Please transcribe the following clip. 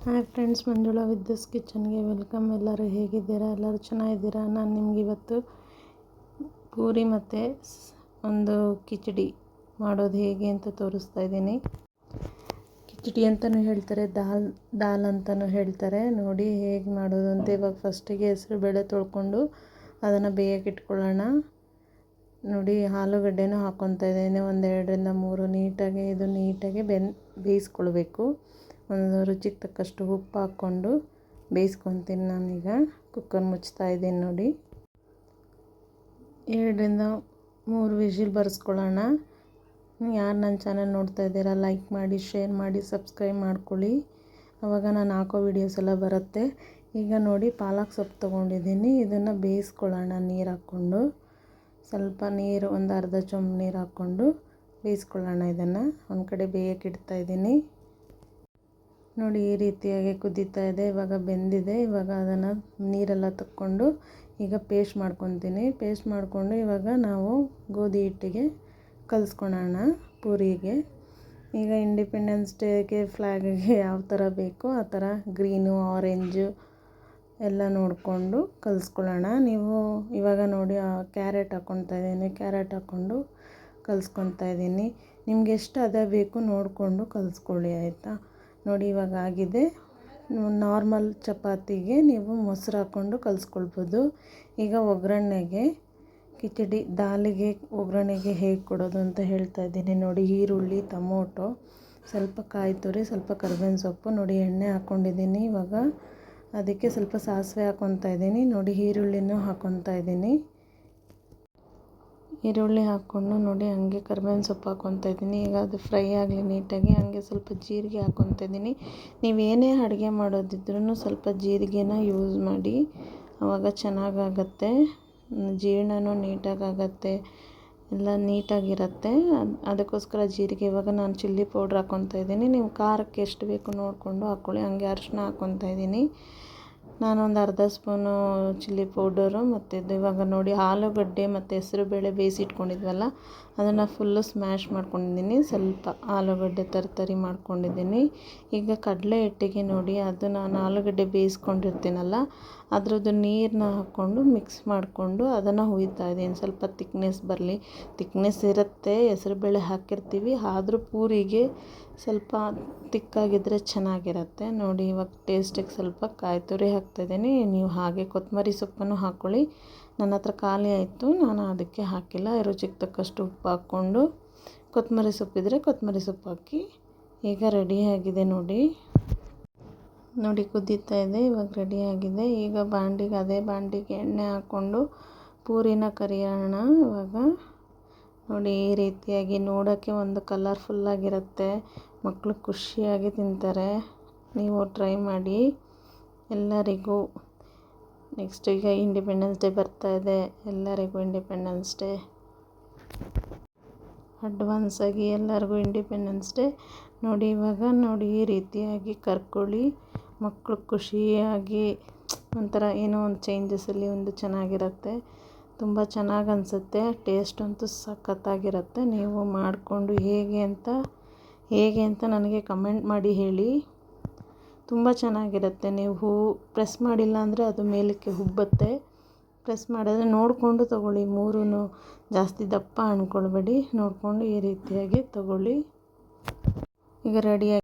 Hi friends, Manjula videos ಕಿಚನ್ಗೆ welcome. ಎಲ್ಲರೂ ಹೇಗಿದ್ದೀರಾ? ಎಲ್ಲರೂ ಚೆನ್ನಾಗಿದ್ದೀರಾ? ನಾನು ನಿಮ್ಗೆ ಇವತ್ತು ಪೂರಿ ಮತ್ತು ಒಂದು ಕಿಚಡಿ ಮಾಡೋದು ಹೇಗೆ ಅಂತ ತೋರಿಸ್ತಾ ಇದ್ದೀನಿ. ಕಿಚಡಿ ಅಂತಲೂ ಹೇಳ್ತಾರೆ, ದಾಲ್ ಅಂತಲೂ ಹೇಳ್ತಾರೆ. ನೋಡಿ ಹೇಗೆ ಮಾಡೋದು ಅಂತ. ಇವಾಗ ಫಸ್ಟಿಗೆ ಹೆಸರು ಬೇಳೆ ತೊಳ್ಕೊಂಡು ಅದನ್ನು ಬೇಯಕ್ಕೆ ಇಟ್ಕೊಳ್ಳೋಣ. ನೋಡಿ ಆಲೂಗಡ್ಡೆನೂ ಹಾಕ್ಕೊತಾ ಇದ್ದೀನಿ, ಒಂದು 2-3 ನೀಟಾಗಿ ಬೇಯಿಸ್ಕೊಳ್ಬೇಕು. ಒಂದು ರುಚಿಗೆ ತಕ್ಕಷ್ಟು ಉಪ್ಪು ಹಾಕ್ಕೊಂಡು ಬೇಯಿಸ್ಕೊತೀನಿ. ನಾನೀಗ ಕುಕ್ಕರ್ ಮುಚ್ತಾ ಇದ್ದೀನಿ. ನೋಡಿ 2-3 ವಿಷಿಲ್ ಬರ್ಸ್ಕೊಳ್ಳೋಣ. ಯಾರು ನನ್ನ ಚಾನಲ್ ನೋಡ್ತಾ ಇದ್ದೀರಾ, ಲೈಕ್ ಮಾಡಿ, ಶೇರ್ ಮಾಡಿ, ಸಬ್ಸ್ಕ್ರೈಬ್ ಮಾಡ್ಕೊಳ್ಳಿ. ಆವಾಗ ನಾನು ಹಾಕೋ ವೀಡಿಯೋಸ್ ಎಲ್ಲ ಬರುತ್ತೆ. ಈಗ ನೋಡಿ ಪಾಲಕ್ ಸೊಪ್ಪು ತೊಗೊಂಡಿದ್ದೀನಿ, ಇದನ್ನು ಬೇಯಿಸ್ಕೊಳ್ಳೋಣ. ನೀರು ಹಾಕ್ಕೊಂಡು ಸ್ವಲ್ಪ ನೀರು, ಒಂದು ಅರ್ಧ ಚೊಂಬು ನೀರು ಹಾಕ್ಕೊಂಡು ಬೇಯಿಸ್ಕೊಳ್ಳೋಣ. ಇದನ್ನು ಒಂದು ಕಡೆ ಬೇಯಕ್ಕೆ ಇಡ್ತಾಯಿದ್ದೀನಿ. ನೋಡಿ ಈ ರೀತಿಯಾಗಿ ಕುದೀತಾ ಇದೆ. ಇವಾಗ ಬೆಂದಿದೆ. ಇವಾಗ ಅದನ್ನು ನೀರೆಲ್ಲ ತಕ್ಕೊಂಡು ಈಗ ಪೇಸ್ಟ್ ಮಾಡ್ಕೊತೀನಿ. ಪೇಸ್ಟ್ ಮಾಡಿಕೊಂಡು ಇವಾಗ ನಾವು ಗೋಧಿ ಹಿಟ್ಟಿಗೆ ಕಲಿಸ್ಕೊಳ್ಳೋಣ ಪೂರಿಗೆ. ಈಗ ಇಂಡಿಪೆಂಡೆನ್ಸ್ ಡೇಗೆ ಫ್ಲ್ಯಾಗಿಗೆ ಯಾವ ಥರ ಬೇಕೋ ಆ ಥರ ಗ್ರೀನು, ಆರೆಂಜು ಎಲ್ಲ ನೋಡಿಕೊಂಡು ಕಲಿಸ್ಕೊಳ್ಳೋಣ. ನೀವು ಇವಾಗ ನೋಡಿ ಕ್ಯಾರೆಟ್ ಹಾಕ್ಕೊತಾ ಇದ್ದೀನಿ. ಕ್ಯಾರೆಟ್ ಹಾಕ್ಕೊಂಡು ಕಲಿಸ್ಕೊತಾ ಇದ್ದೀನಿ. ನಿಮ್ಗೆ ಎಷ್ಟು ಹದ ಬೇಕು ನೋಡಿಕೊಂಡು ಕಲಿಸ್ಕೊಳ್ಳಿ, ಆಯಿತಾ? ನೋಡಿ ಇವಾಗ ಆಗಿದೆ. ನಾರ್ಮಲ್ ಚಪಾತಿಗೆ ನೀವು ಮೊಸರು ಹಾಕ್ಕೊಂಡು ಕಲಿಸ್ಕೊಳ್ಬೋದು. ಈಗ ಒಗ್ಗರಣೆಗೆ ದಾಲಿಗೆ ಒಗ್ಗರಣೆಗೆ ಹೇಗೆ ಕೊಡೋದು ಅಂತ ಹೇಳ್ತಾ ಇದ್ದೀನಿ. ನೋಡಿ ಈರುಳ್ಳಿ, ಟೊಮೊಟೊ, ಸ್ವಲ್ಪ ಕಾಯಿ ತುರಿ, ಸ್ವಲ್ಪ ಕರಿಬೇವಿನ ಸೊಪ್ಪು, ನೋಡಿ ಎಣ್ಣೆ ಹಾಕ್ಕೊಂಡಿದ್ದೀನಿ. ಇವಾಗ ಅದಕ್ಕೆ ಸ್ವಲ್ಪ ಸಾಸಿವೆ ಹಾಕ್ಕೊತಾ ಇದ್ದೀನಿ. ನೋಡಿ ಈರುಳ್ಳಿನೂ ಹಾಕ್ಕೊತಾ ಇದ್ದೀನಿ. ಈರುಳ್ಳಿ ಹಾಕ್ಕೊಂಡು ನೋಡಿ ಹಂಗೆ ಕರಿಬೇವಿನ ಸೊಪ್ಪು ಹಾಕ್ಕೊತಾ ಇದ್ದೀನಿ. ಈಗ ಅದು ಫ್ರೈ ಆಗಲಿ ನೀಟಾಗಿ. ಹಂಗೆ ಸ್ವಲ್ಪ ಜೀರಿಗೆ ಹಾಕ್ಕೊತಾ ಇದ್ದೀನಿ. ನೀವೇನೇ ಅಡುಗೆ ಮಾಡೋದಿದ್ರೂ ಸ್ವಲ್ಪ ಜೀರಿಗೆನ ಯೂಸ್ ಮಾಡಿ, ಆವಾಗ ಚೆನ್ನಾಗಾಗತ್ತೆ. ಜೀರ್ಣನೂ ನೀಟಾಗತ್ತೆ, ಎಲ್ಲ ನೀಟಾಗಿರುತ್ತೆ. ಅದಕ್ಕೋಸ್ಕರ ಜೀರಿಗೆ. ಇವಾಗ ನಾನು ಚಿಲ್ಲಿ ಪೌಡ್ರ್ ಹಾಕ್ಕೊತಾ ಇದ್ದೀನಿ. ನೀವು ಖಾರಕ್ಕೆ ಎಷ್ಟು ಬೇಕು ನೋಡಿಕೊಂಡು ಹಾಕ್ಕೊಳ್ಳಿ. ಹಂಗೆ ಅರಿಶಿನ ಹಾಕ್ಕೊತಾ ಇದ್ದೀನಿ. ನಾನೊಂದು ಅರ್ಧ ಸ್ಪೂನು ಚಿಲ್ಲಿ ಪೌಡರು ಮತ್ತು ಇವಾಗ ನೋಡಿ ಆಲೂಗಡ್ಡೆ ಮತ್ತು ಹೆಸರುಬೇಳೆ ಬೇಯಿಸಿಟ್ಕೊಂಡಿದ್ವಲ್ಲ ಅದನ್ನು ಫುಲ್ಲು ಸ್ಮ್ಯಾಶ್ ಮಾಡ್ಕೊಂಡಿದ್ದೀನಿ. ಸ್ವಲ್ಪ ಆಲೂಗಡ್ಡೆ ತರಿ ಮಾಡ್ಕೊಂಡಿದ್ದೀನಿ. ಈಗ ಕಡಲೆ ಹಿಟ್ಟಿಗೆ ನೋಡಿ ಅದು ನಾನು ಆಲೂಗಡ್ಡೆ ಬೇಯಿಸ್ಕೊಂಡಿರ್ತೀನಲ್ಲ ಅದರದ್ದು ನೀರನ್ನ ಹಾಕ್ಕೊಂಡು ಮಿಕ್ಸ್ ಮಾಡಿಕೊಂಡು ಅದನ್ನು ಹುಯ್ತಾ ಇದ್ದೀನಿ. ಸ್ವಲ್ಪ ತಿಕ್ನೆಸ್ ಇರುತ್ತೆ, ಹೆಸರುಬೇಳೆ ಹಾಕಿರ್ತೀವಿ. ಆದರೂ ಪೂರಿಗೆ ಸ್ವಲ್ಪ ತಿಕ್ಕಾಗಿದ್ದರೆ ಚೆನ್ನಾಗಿರುತ್ತೆ. ನೋಡಿ ಇವಾಗ ಟೇಸ್ಟಿಗೆ ಸ್ವಲ್ಪ ಕಾಯಿ ತುರಿ ಹಾಕ್ತಾಯಿದ್ದೀನಿ. ನೀವು ಹಾಗೆ ಕೊತ್ತಂಬರಿ ಸೊಪ್ಪನ್ನು ಹಾಕ್ಕೊಳ್ಳಿ. ನನ್ನ ಹತ್ರ ಖಾಲಿ ಆಯಿತು, ನಾನು ಅದಕ್ಕೆ ಹಾಕಿಲ್ಲ. ರುಚಿಗೆ ತಕ್ಕಷ್ಟು ಉಪ್ಪು ಹಾಕ್ಕೊಂಡು ಕೊತ್ತಂಬರಿ ಸೊಪ್ಪಿದ್ರೆ ಕೊತ್ತಂಬರಿ ಸೊಪ್ಪು ಹಾಕಿ. ಈಗ ರೆಡಿಯಾಗಿದೆ. ನೋಡಿ ಕುದೀತಾ ಇದೆ. ಇವಾಗ ರೆಡಿಯಾಗಿದೆ. ಈಗ ಅದೇ ಬಾಂಡಿಗೆ ಎಣ್ಣೆ ಹಾಕ್ಕೊಂಡು ಪೂರಿನ ಕರಿಯೋಣ. ಇವಾಗ ನೋಡಿ ಈ ರೀತಿಯಾಗಿ ನೋಡೋಕ್ಕೆ ಒಂದು ಕಲರ್ಫುಲ್ಲಾಗಿರುತ್ತೆ. ಮಕ್ಕಳು ಖುಷಿಯಾಗಿ ತಿಂತಾರೆ. ನೀವು ಟ್ರೈ ಮಾಡಿ ಎಲ್ಲರಿಗೂ. ನೆಕ್ಸ್ಟ್ ಈಗ ಇಂಡಿಪೆಂಡೆನ್ಸ್ ಡೇ ಬರ್ತಾ ಇದೆ. ಎಲ್ಲರಿಗೂ ಇಂಡಿಪೆಂಡೆನ್ಸ್ ಡೇ ಅಡ್ವಾನ್ಸಾಗಿ ಎಲ್ಲರಿಗೂ ಇಂಡಿಪೆಂಡೆನ್ಸ್ ಡೇ. ನೋಡಿ ಇವಾಗ ನೋಡಿ ಈ ರೀತಿಯಾಗಿ ಕರ್ಕೊಳ್ಳಿ. ಮಕ್ಕಳು ಖುಷಿಯಾಗಿ ಒಂಥರ ಏನೋ ಒಂದು ಚೇಂಜಸಲ್ಲಿ ಒಂದು ಚೆನ್ನಾಗಿರುತ್ತೆ. ತುಂಬ ಚೆನ್ನಾಗಿ ಅನಿಸುತ್ತೆ. ಟೇಸ್ಟ್ ಅಂತೂ ಸಖತ್ತಾಗಿರುತ್ತೆ. ನೀವು ಮಾಡಿಕೊಂಡು ಹೇಗೆ ಅಂತ ನನಗೆ ಕಮೆಂಟ್ ಮಾಡಿ ಹೇಳಿ. ತುಂಬ ಚೆನ್ನಾಗಿರುತ್ತೆ. ನೀವು ಪ್ರೆಸ್ ಮಾಡಿಲ್ಲ ಅಂದರೆ ಅದು ಮೇಲಕ್ಕೆ ಉಬ್ಬುತ್ತೆ. ಪ್ರೆಸ್ ಮಾಡಿದ್ರೆ ನೋಡಿಕೊಂಡು ತೊಗೊಳ್ಳಿ. ಮೂರೂ ಜಾಸ್ತಿ ದಪ್ಪ ಅಂದ್ಕೊಳ್ಬೇಡಿ. ನೋಡಿಕೊಂಡು ಈ ರೀತಿಯಾಗಿ ತೊಗೊಳ್ಳಿ. ಈಗ ರೆಡಿಯಾಗಿ